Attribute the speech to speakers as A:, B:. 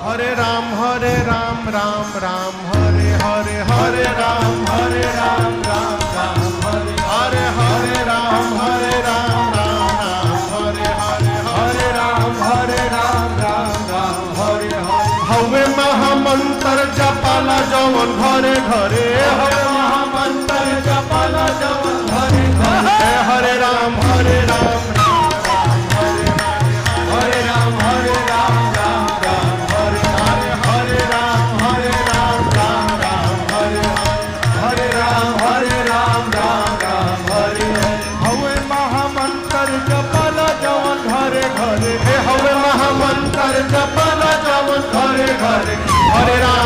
A: हरे राम राम राम हरे हरे हरे राम राम राम हरे हरे राम राम राम हरे हरे राम राम हरे हरे हवे महामंत्र जपाला जवन घरे घरे हवे महामंत्र जपाला जवन घरे घरे हरे राम राम हरे राम राम राम हरे हरे राम राम राम हरे राम राम हरे हवे महामंत्र जपाला जवन घरे घरे हवे महामंत्र जपाला जवन घरे घरे हरे राम